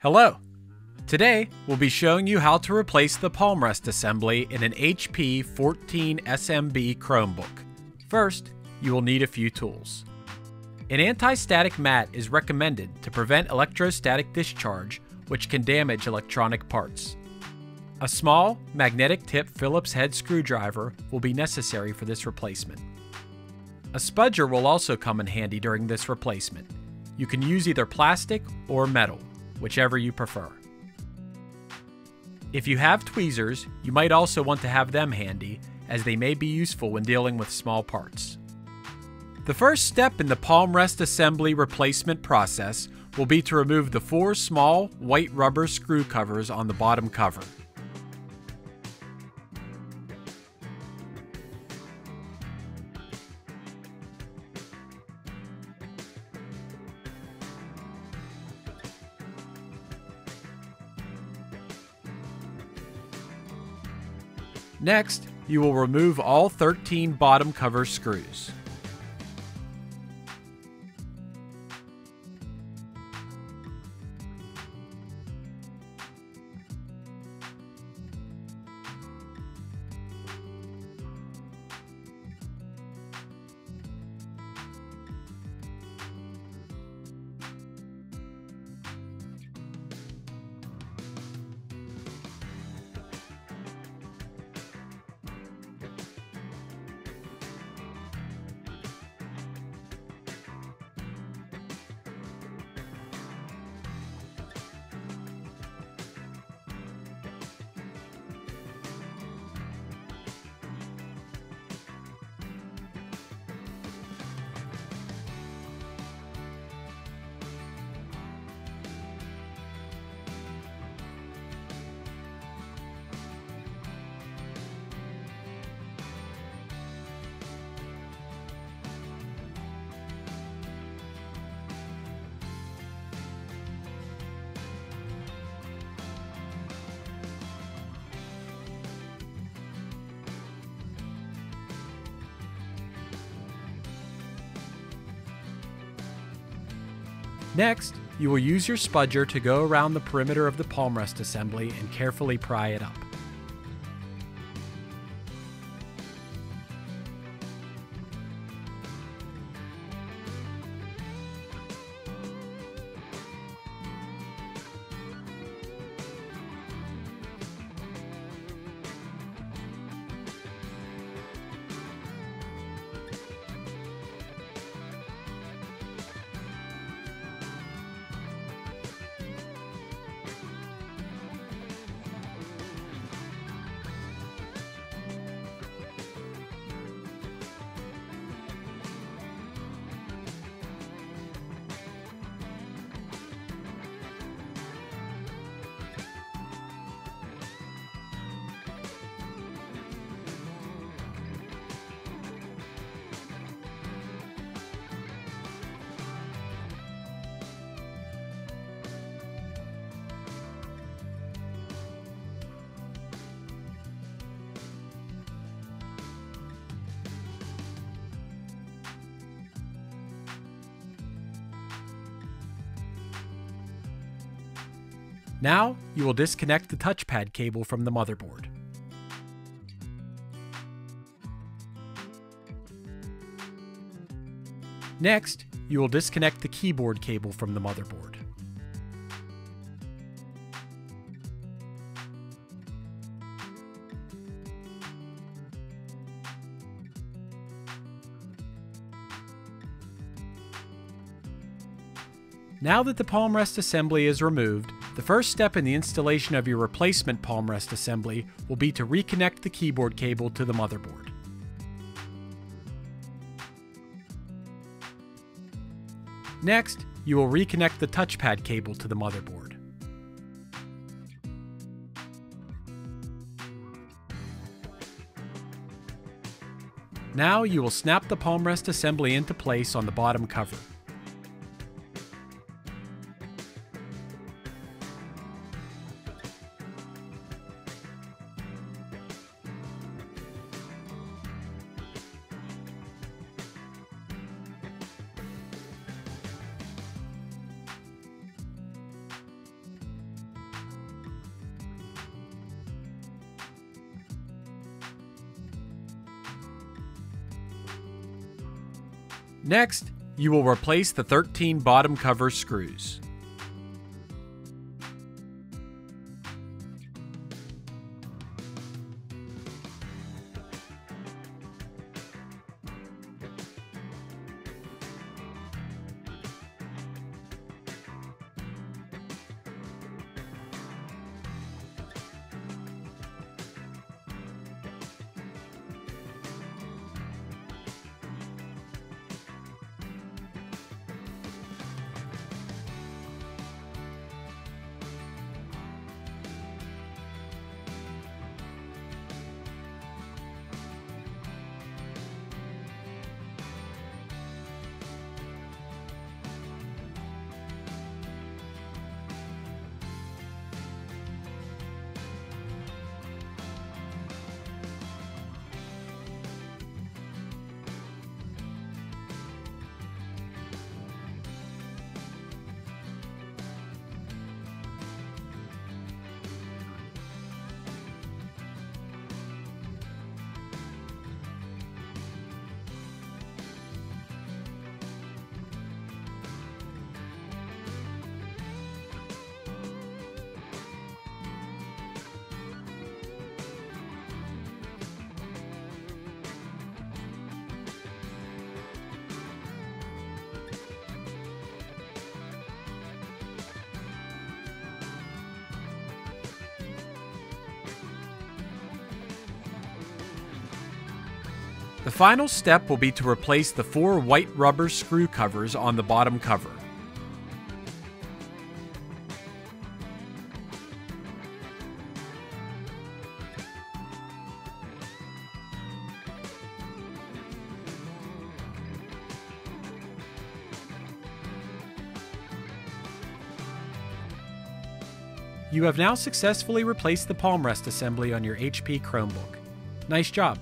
Hello! Today, we'll be showing you how to replace the palm rest assembly in an HP 14 SMB Chromebook. First, you will need a few tools. An anti-static mat is recommended to prevent electrostatic discharge, which can damage electronic parts. A small, magnetic tip Phillips head screwdriver will be necessary for this replacement. A spudger will also come in handy during this replacement. You can use either plastic or metal, whichever you prefer. If you have tweezers, you might also want to have them handy, as they may be useful when dealing with small parts. The first step in the palm rest assembly replacement process will be to remove the 4 small white rubber screw covers on the bottom cover. Next, you will remove all 13 bottom cover screws. Next, you will use your spudger to go around the perimeter of the palm rest assembly and carefully pry it up. Now, you will disconnect the touchpad cable from the motherboard. Next, you will disconnect the keyboard cable from the motherboard. Now that the palm rest assembly is removed, the first step in the installation of your replacement palm rest assembly will be to reconnect the keyboard cable to the motherboard. Next, you will reconnect the touchpad cable to the motherboard. Now you will snap the palm rest assembly into place on the bottom cover. Next, you will replace the 13 bottom cover screws. The final step will be to replace the 4 white rubber screw covers on the bottom cover. You have now successfully replaced the palm rest assembly on your HP Chromebook. Nice job!